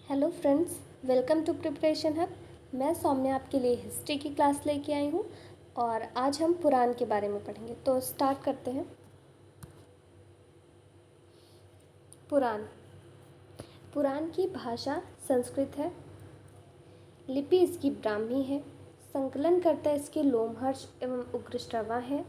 Hello friends, welcome to preparation hub. मैं सौम्या आपके लिए हिस्ट्री की क्लास लेके आई हूँ और आज हम पुराण के बारे में पढ़ेंगे। तो स्टार्ट करते हैं। पुराण पुराण की भाषा संस्कृत है। लिपि इसकी ब्राह्मी है। संकलन करता इसके लोमहर्ष एवं उग्रश्रवा है।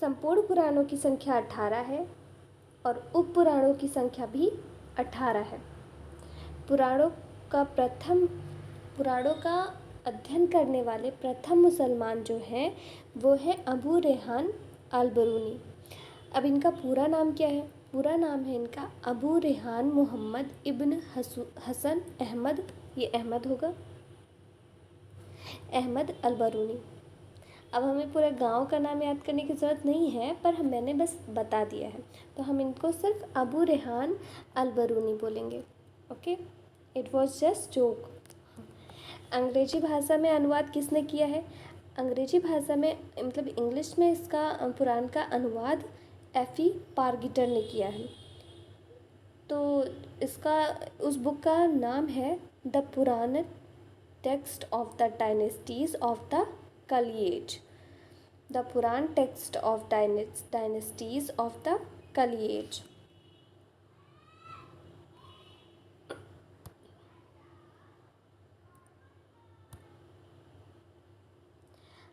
संपूर्ण पुराणों की संख्या 18 है और उप पुराणों की संख्या भी 18 है। पुराणों का अध्ययन करने वाले प्रथम मुसलमान जो हैं वो है अबू रेहान अल-बरूनी। अब इनका पूरा नाम क्या है? पूरा नाम है इनका अबू रेहान मोहम्मद इब्न हसन अहमद, ये अहमद होगा, अहमद अल-बरूनी। अब हमें पूरे गांव का नाम याद करने की ज़रूरत नहीं है, पर मैंने बस बता दिया है, तो हम इनको सिर्फ अबू रेहान अल-बरूनी बोलेंगे। Okay, it was just joke. अंग्रेजी भाषा में अनुवाद किसने किया है? अंग्रेजी भाषा में मतलब इंग्लिश में इसका पुराण का अनुवाद एफी पारगीटर ने किया है। तो इसका उस बुक का नाम है the Purana text of the dynasties of the Kali age. The Purana text of dynasties of the Kali age.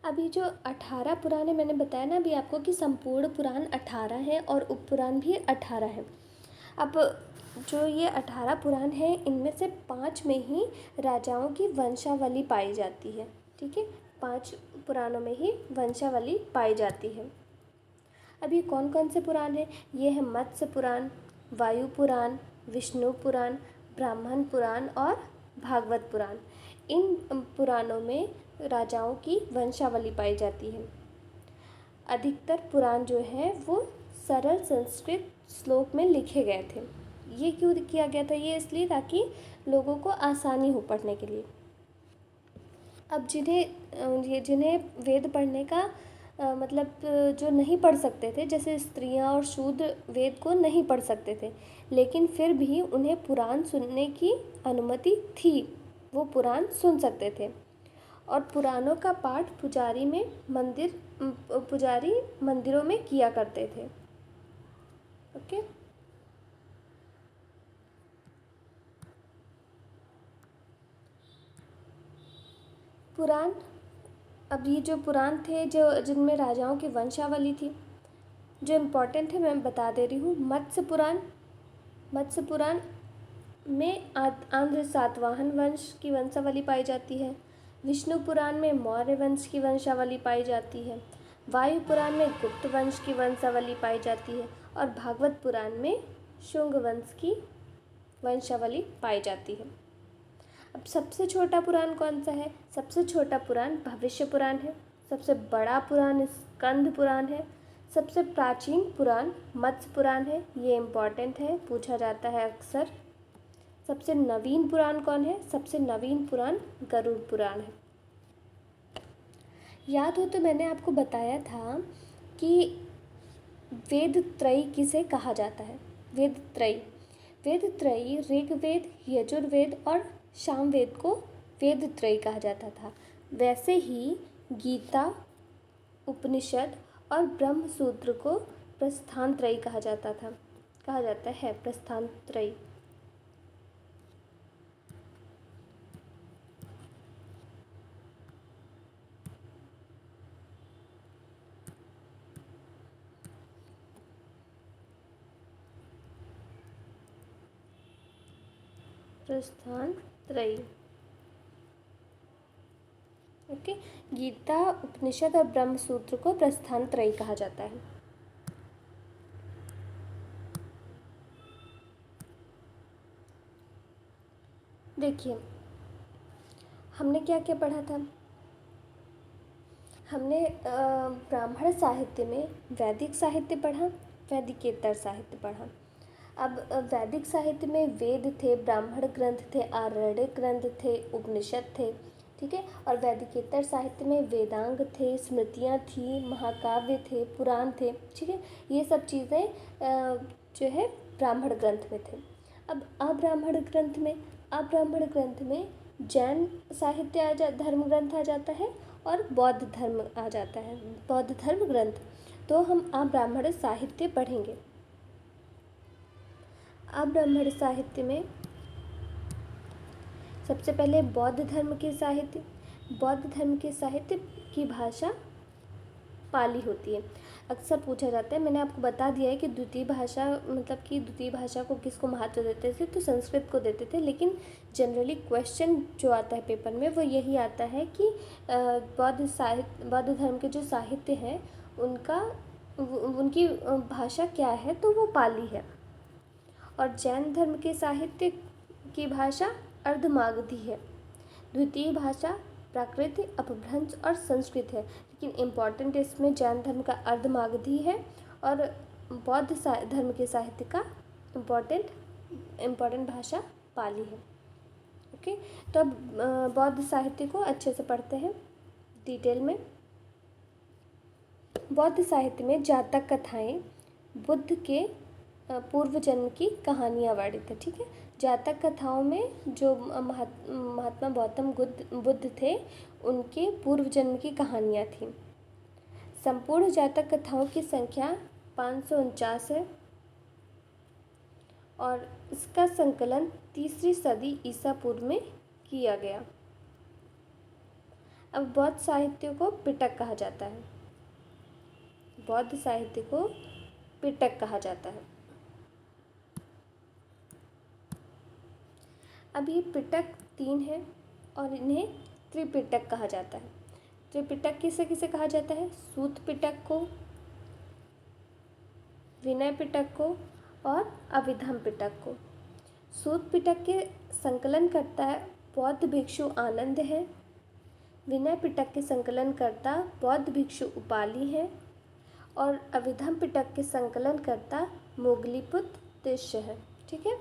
अभी जो 18 पुराण है, मैंने बताया ना अभी आपको कि संपूर्ण पुराण 18 है और उपपुराण भी 18 है। अब जो ये 18 पुराण है, इनमें से 5 में ही राजाओं की वंशावली पाई जाती है। ठीक है, 5 पुराणों में ही वंशावली पाई जाती है। अब ये कौन कौन से पुराण हैं? ये है मत्स्य पुराण, वायु पुराण, विष्णु पुराण, ब्राह्मण पुराण और भागवत पुराण। इन पुराणों में राजाओं की वंशावली पाई जाती है। अधिकतर पुराण जो हैं वो सरल संस्कृत श्लोक में लिखे गए थे। ये क्यों किया गया था? ये इसलिए ताकि लोगों को आसानी हो पढ़ने के लिए। अब जिन्हें वेद पढ़ने का मतलब जो नहीं पढ़ सकते थे, जैसे स्त्रियां और शूद्र वेद को नहीं पढ़ सकते थे, लेकिन फिर भी उन्हें पुराण सुनने की अनुमति थी। वो पुराण सुन सकते थे और पुराणों का पाठ पुजारी मंदिरों में किया करते थे। ओके, पुराण। अब ये जो पुराण थे जो जिनमें राजाओं की वंशावली थी, जो इम्पोर्टेंट है मैं बता दे रही हूँ। मत्स्य पुराण में आंध्र सातवाहन वंश की वंशावली पाई जाती है। विष्णु पुराण में मौर्य वंश की वंशावली पाई जाती है। वायु पुराण में गुप्त वंश की वंशावली पाई जाती है और भागवत पुराण में शुंग वंश की वंशावली पाई जाती है। अब सबसे छोटा पुराण कौन सा है? सबसे छोटा पुराण भविष्य पुराण है। सबसे बड़ा पुराण स्कंद पुराण है। सबसे प्राचीन पुराण मत्स्य पुराण है। ये इम्पॉर्टेंट है, पूछा जाता है अक्सर। सबसे नवीन पुराण कौन है? सबसे नवीन पुराण गरुड़ पुराण है। याद हो तो मैंने आपको बताया था कि वेद त्रयी किसे कहा जाता है? वेद त्रयी ऋग्वेद, यजुर्वेद और सामवेद को वेद त्रयी कहा जाता था। वैसे ही गीता, उपनिषद और ब्रह्म सूत्र को प्रस्थान त्रयी कहा जाता है प्रस्थान त्रयी। प्रस्थान त्रयी। ओके, गीता, उपनिषद और ब्रह्म सूत्र को प्रस्थान त्रयी कहा जाता है। देखिए, हमने क्या क्या पढ़ा था? हमने ब्राह्मण साहित्य में वैदिक साहित्य पढ़ा, वैदिकेतर साहित्य पढ़ा। अब वैदिक साहित्य में वेद थे, ब्राह्मण ग्रंथ थे, आरण्यक ग्रंथ थे, उपनिषद थे। ठीक है, और वैदिकेतर साहित्य में वेदांग थे, स्मृतियाँ थी, महाकाव्य थे, पुराण थे। ठीक है, ये सब चीज़ें जो है ब्राह्मण ग्रंथ में थे। अब अब्राह्मण ग्रंथ में जैन साहित्य धर्म ग्रंथ आ जाता है और बौद्ध धर्म आ जाता है, बौद्ध धर्म ग्रंथ। तो हम अब्राह्मण साहित्य पढ़ेंगे। अब्राह्मण साहित्य में सबसे पहले बौद्ध धर्म के साहित्य। बौद्ध धर्म के साहित्य की भाषा पाली होती है। अक्सर पूछा जाता है, मैंने आपको बता दिया है कि द्वितीय भाषा मतलब कि द्वितीय भाषा को किसको महत्व देते थे, तो संस्कृत को देते थे। लेकिन जनरली क्वेश्चन जो आता है पेपर में वो यही आता है कि बौद्ध धर्म के जो साहित्य हैं उनकी भाषा क्या है, तो वो पाली है। और जैन धर्म के साहित्य की भाषा अर्धमागधी है। द्वितीय भाषा प्राकृत, अपभ्रंश और संस्कृत है, लेकिन इम्पॉर्टेंट इसमें जैन धर्म का अर्धमागधी है और बौद्ध धर्म के साहित्य का इम्पॉर्टेंट भाषा पाली है। ओके, तो अब बौद्ध साहित्य को अच्छे से पढ़ते हैं डिटेल में। बौद्ध साहित्य में जातक कथाएं बुद्ध के पूर्व जन्म की कहानियाँ वर्णित है। ठीक है, जातक कथाओं में जो महात्मा गौतम बुद्ध थे उनके पूर्व जन्म की कहानियाँ थीं। संपूर्ण जातक कथाओं की संख्या 549 है और इसका संकलन 3री सदी ईसा पूर्व में किया गया। अब बौद्ध साहित्य को पिटक कहा जाता है। बौद्ध साहित्य को पिटक कहा जाता है। अब ये पिटक 3 है और इन्हें त्रिपिटक कहा जाता है। त्रिपिटक किसे किसे कहा जाता है? सूत पिटक को, विनय पिटक को और अभिधम पिटक को। सूत पिटक के संकलनकर्ता बौद्ध भिक्षु आनंद है। विनय पिटक के संकलनकर्ता बौद्ध भिक्षु उपाली है और अभिधम पिटक के संकलनकर्ता मोगलीपुत्र तिष्य है। ठीक है,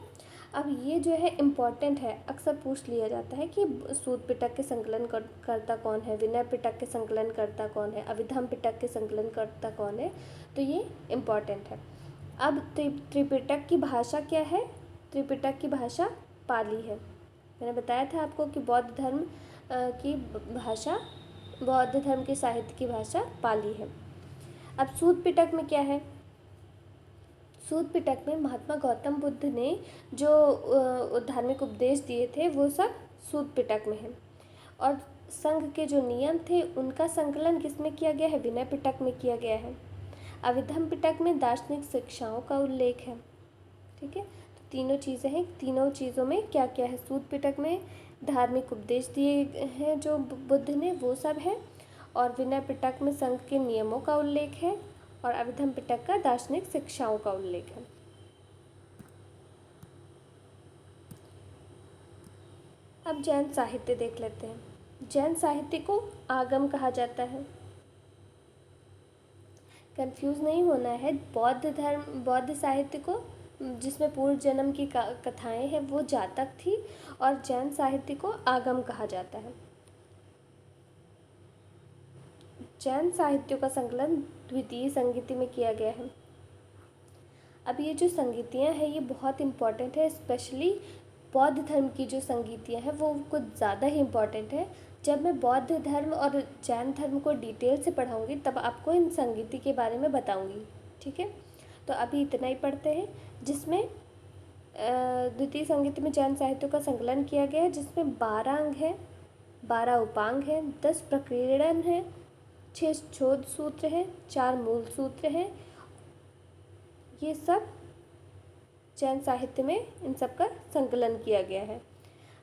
अब ये जो है इम्पॉर्टेंट है, अक्सर पूछ लिया जाता है कि सूत पिटक के संकलनकर्ता कौन है, विनय पिटक के संकलनकर्ता कौन है, अभिधम पिटक के संकलनकर्ता कौन है, तो ये इम्पॉर्टेंट है। अब त्रिपिटक की भाषा क्या है? त्रिपिटक की भाषा पाली है। मैंने बताया था आपको कि बौद्ध धर्म के साहित्य की भाषा पाली है। अब सूत पिटक में क्या है? सूत पिटक में महात्मा गौतम बुद्ध ने जो धार्मिक उपदेश दिए थे वो सब सूत पिटक में है और संघ के जो नियम थे उनका संकलन किसमें किया गया है? विनय पिटक में किया गया है। अभिधम पिटक में दार्शनिक शिक्षाओं का उल्लेख है। ठीक है, तो तीनों चीज़ें हैं। तीनों चीज़ों में क्या क्या है? सूत पिटक में धार्मिक उपदेश दिए हैं जो बुद्ध ने, वो सब है, और विनय पिटक में संघ के नियमों का उल्लेख है और अभिधम पिटक का दार्शनिक शिक्षाओं का उल्लेख है। अब जैन साहित्य देख लेते हैं। जैन साहित्य को आगम कहा जाता है। कंफ्यूज नहीं होना है। बौद्ध साहित्य को जिसमें पूर्व जन्म की कथाएं हैं वो जातक थी और जैन साहित्य को आगम कहा जाता है। जैन साहित्यों का संकलन द्वितीय संगीति में किया गया है। अब ये जो संगीतियाँ हैं ये बहुत इम्पॉर्टेंट है, स्पेशली बौद्ध धर्म की जो संगीतियाँ हैं वो कुछ ज़्यादा ही इम्पॉर्टेंट है। जब मैं बौद्ध धर्म और जैन धर्म को डिटेल से पढ़ाऊँगी तब आपको इन संगीति के बारे में बताऊँगी। ठीक है, तो अभी इतना ही पढ़ते हैं, जिसमें द्वितीय संगीति में जैन साहित्यों का संकलन किया गया है, जिसमें 12 अंग हैं, 12 उपांग हैं, 10 प्रकीर्णन है, 6 शोध सूत्र हैं, 4 मूल सूत्र हैं। ये सब जैन साहित्य में इन सब का संकलन किया गया है।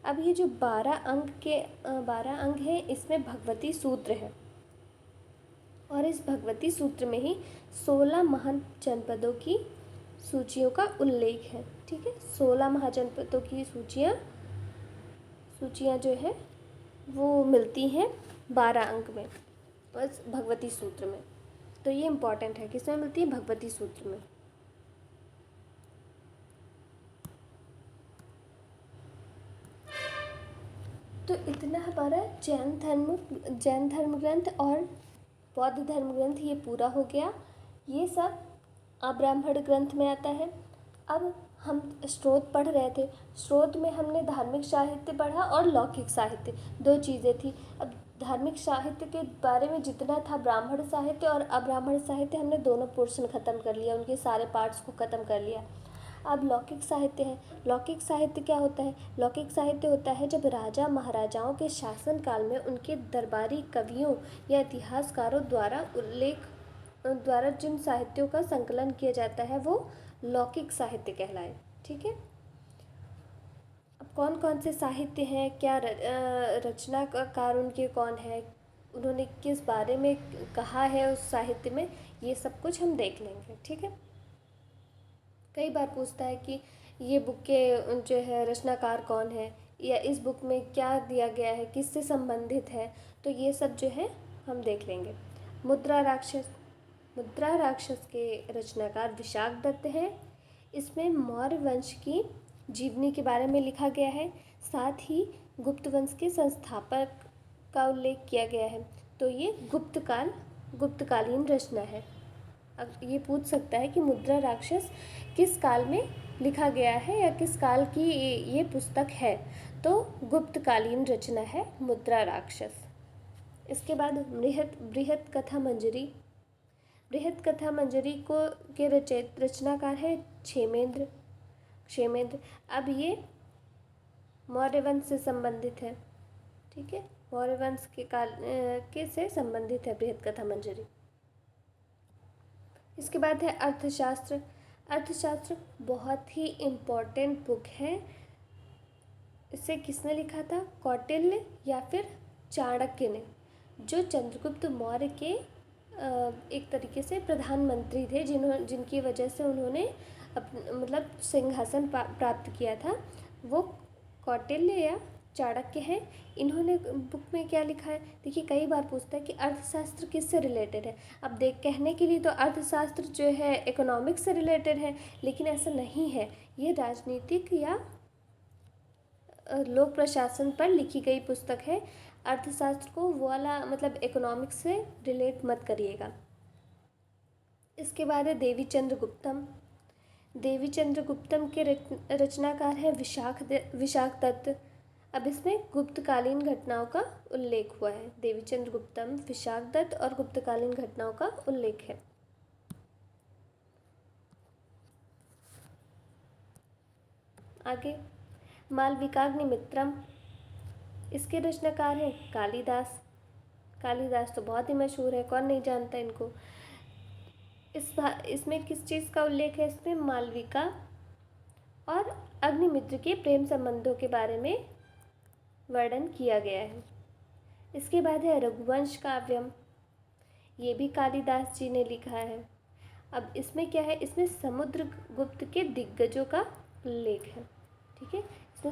अब ये जो 12 अंग हैं इसमें भगवती सूत्र है और इस भगवती सूत्र में ही 16 महान जनपदों की सूचियों का उल्लेख है। ठीक है, 16 महाजनपदों की सूचियाँ जो है वो मिलती हैं 12 अंक में बस भगवती सूत्र में। तो ये इम्पॉर्टेंट है, किसमें मिलती है? भगवती सूत्र में। तो इतना हमारा जैन धर्म ग्रंथ और बौद्ध धर्म ग्रंथ ये पूरा हो गया। ये सब अब्राह्मण ग्रंथ में आता है। अब हम स्रोत पढ़ रहे थे। स्रोत में हमने धार्मिक साहित्य पढ़ा और लौकिक साहित्य, दो चीज़ें थी। अब धार्मिक साहित्य के बारे में जितना था, ब्राह्मण साहित्य और अब्राह्मण साहित्य, हमने दोनों पोर्शन ख़त्म कर लिया, उनके सारे पार्ट्स को ख़त्म कर लिया। अब लौकिक साहित्य है। लौकिक साहित्य क्या होता है? लौकिक साहित्य होता है जब राजा महाराजाओं के शासन काल में उनके दरबारी कवियों या इतिहासकारों द्वारा जिन साहित्यों का संकलन किया जाता है वो लौकिक साहित्य कहलाए। ठीक है। अब कौन कौन से साहित्य हैं, क्या रचनाकार उनके कौन है, उन्होंने किस बारे में कहा है उस साहित्य में, ये सब कुछ हम देख लेंगे। ठीक है। कई बार पूछता है कि ये बुक के जो है रचनाकार कौन है, या इस बुक में क्या दिया गया है, किससे संबंधित है, तो ये सब जो है हम देख लेंगे। मुद्रा राक्षस के रचनाकार विशाखदत्त हैं। इसमें मौर्य वंश की जीवनी के बारे में लिखा गया है, साथ ही गुप्त वंश के संस्थापक का उल्लेख किया गया है। तो ये गुप्तकालीन रचना है। अब ये पूछ सकता है कि मुद्रा राक्षस किस काल में लिखा गया है या किस काल की ये पुस्तक है, तो गुप्तकालीन रचना है मुद्रा राक्षस। इसके बाद बृहत कथा मंजरी। बृहत कथा मंजरी को के रचनाकार है क्षेमेंद्र। अब ये मौर्य वंश से संबंधित है। ठीक है। मौर्य वंश के काल के से संबंधित है बृहत कथा मंजरी। इसके बाद है अर्थशास्त्र। अर्थशास्त्र बहुत ही इम्पोर्टेंट बुक है। इसे किसने लिखा था? कौटिल्य या फिर चाणक्य ने, जो चंद्रगुप्त मौर्य के एक तरीके से प्रधानमंत्री थे, जिनकी वजह से उन्होंने मतलब सिंहासन प्राप्त किया था, वो कौटिल्य या चाणक्य हैं। इन्होंने बुक में क्या लिखा है? देखिए, कई बार पूछता है कि अर्थशास्त्र किससे रिलेटेड है। अब कहने के लिए तो अर्थशास्त्र जो है इकोनॉमिक्स से रिलेटेड है, लेकिन ऐसा नहीं है। ये राजनीतिक या लोक प्रशासन पर लिखी गई पुस्तक है। अर्थशास्त्र को वो वाला मतलब इकोनॉमिक्स से रिलेट मत करिएगा। इसके बाद है देवीचंद्र गुप्तम। देवीचंद्र गुप्तम के रचनाकार है विशाख दत्त। अब इसमें गुप्तकालीन घटनाओं का उल्लेख हुआ है। देवीचंद्र गुप्तम, विशाख दत्त और गुप्तकालीन घटनाओं का उल्लेख है। आगे मालविकाग्निमित्रम। इसके रचनाकार हैं कालिदास। कालिदास तो बहुत ही मशहूर है, कौन नहीं जानता इनको। इसमें किस चीज़ का उल्लेख है? इसमें मालविका और अग्निमित्र के प्रेम संबंधों के बारे में वर्णन किया गया है। इसके बाद है रघुवंश काव्यम। ये भी कालिदास जी ने लिखा है। अब इसमें क्या है? इसमें समुद्रगुप्त के दिग्गजों का उल्लेख है। ठीक है। इसमें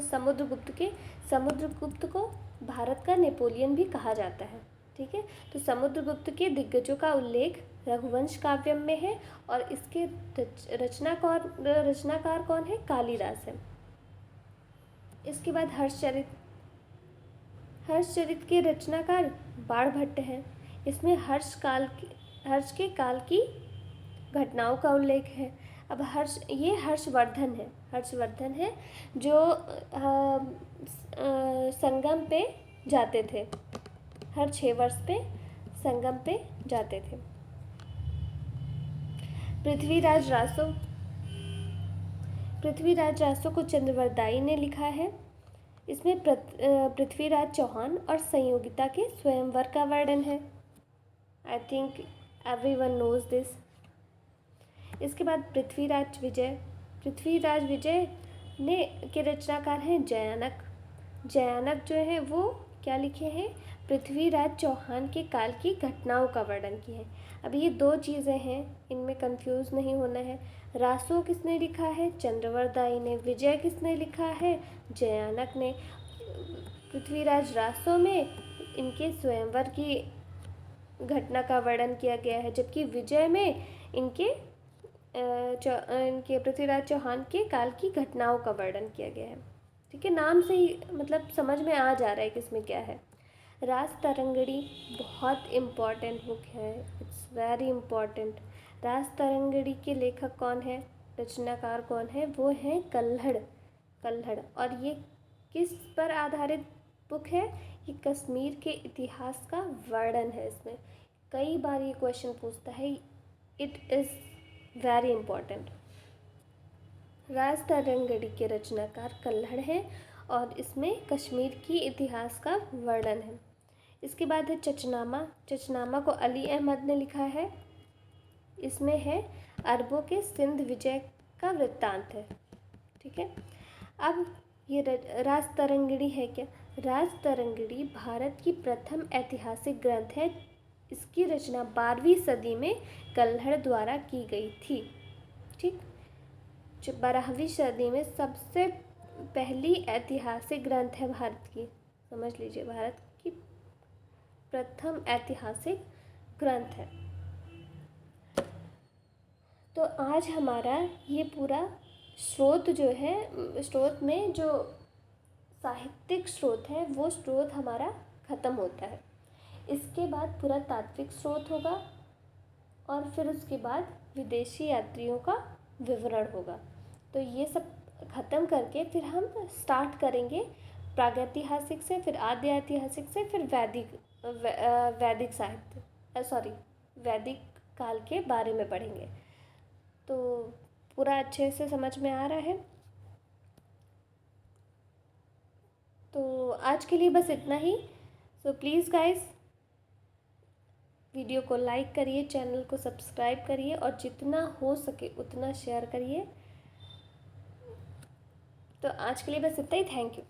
समुद्रगुप्त को भारत का नेपोलियन भी कहा जाता है। ठीक है। तो समुद्रगुप्त के दिग्गजों का उल्लेख रघुवंश काव्यम में है, और इसके रचनाकार कौन है? कालिदास है। इसके बाद हर्षचरित के रचनाकार बाणभट्ट हैं। इसमें हर्ष के काल की घटनाओं का उल्लेख है। अब हर्षवर्धन है जो संगम पे जाते थे, हर 6 वर्ष पे संगम पे जाते थे। पृथ्वीराज रासो को चंद्रवरदाई ने लिखा है। इसमें पृथ्वीराज चौहान और संयोगिता के स्वयंवर का वर्णन है। I think everyone knows this. इसके बाद पृथ्वीराज विजय के रचनाकार हैं जयानक जो है वो क्या लिखे हैं? पृथ्वीराज चौहान के काल की घटनाओं का वर्णन किए हैं। अब ये दो चीज़ें हैं, इनमें कंफ्यूज नहीं होना है। रासो किसने लिखा है? चंद्रवरदाई ने। विजय किसने लिखा है? जयानक ने। पृथ्वीराज रासो में इनके स्वयंवर की घटना का वर्णन किया गया है, जबकि विजय में इनके पृथ्वीराज चौहान के काल की घटनाओं का वर्णन किया गया है। ठीक है। नाम से ही मतलब समझ में आ जा रहा है कि इसमें क्या है। रास तरंगड़ी बहुत इम्पॉर्टेंट बुक है, इट्स वेरी इम्पॉर्टेंट। रास तरंगड़ी के लेखक कौन है? रचनाकार कौन है, वो है कल्हड़। कल्हड़। और ये किस पर आधारित बुक है, ये कश्मीर के इतिहास का वर्णन है। इसमें कई बार ये क्वेश्चन पूछता है, इट इज़ वेरी इम्पॉर्टेंट। राज तरंगड़ी के रचनाकार कल्हड़ हैं और इसमें कश्मीर की इतिहास का वर्णन है। इसके बाद है चचनामा। चचनामा को अली अहमद ने लिखा है। इसमें है अरबों के सिंध विजय का वृत्तांत है। ठीक है। अब ये राज तरंगिणी है क्या? राज तरंगिणी भारत की प्रथम ऐतिहासिक ग्रंथ है। इसकी रचना 12वीं सदी में कल्हड़ द्वारा की गई थी। ठीक। जो 12वीं सदी में सबसे पहली ऐतिहासिक ग्रंथ है भारत की, समझ लीजिए, भारत की प्रथम ऐतिहासिक ग्रंथ है। तो आज हमारा ये पूरा स्रोत जो है, स्रोत में जो साहित्यिक स्रोत है वो स्रोत हमारा ख़त्म होता है। इसके बाद पूरा तात्विक स्रोत होगा और फिर उसके बाद विदेशी यात्रियों का विवरण होगा। तो ये सब ख़त्म करके फिर हम स्टार्ट करेंगे प्रागैतिहासिक से, फिर आद्य ऐतिहासिक से, फिर वैदिक साहित्य, वैदिक काल के बारे में पढ़ेंगे। तो पूरा अच्छे से समझ में आ रहा है। तो आज के लिए बस इतना ही। सो प्लीज़ गाइस, वीडियो को लाइक करिए, चैनल को सब्सक्राइब करिए और जितना हो सके उतना शेयर करिए। तो आज के लिए बस इतना ही। Thank you.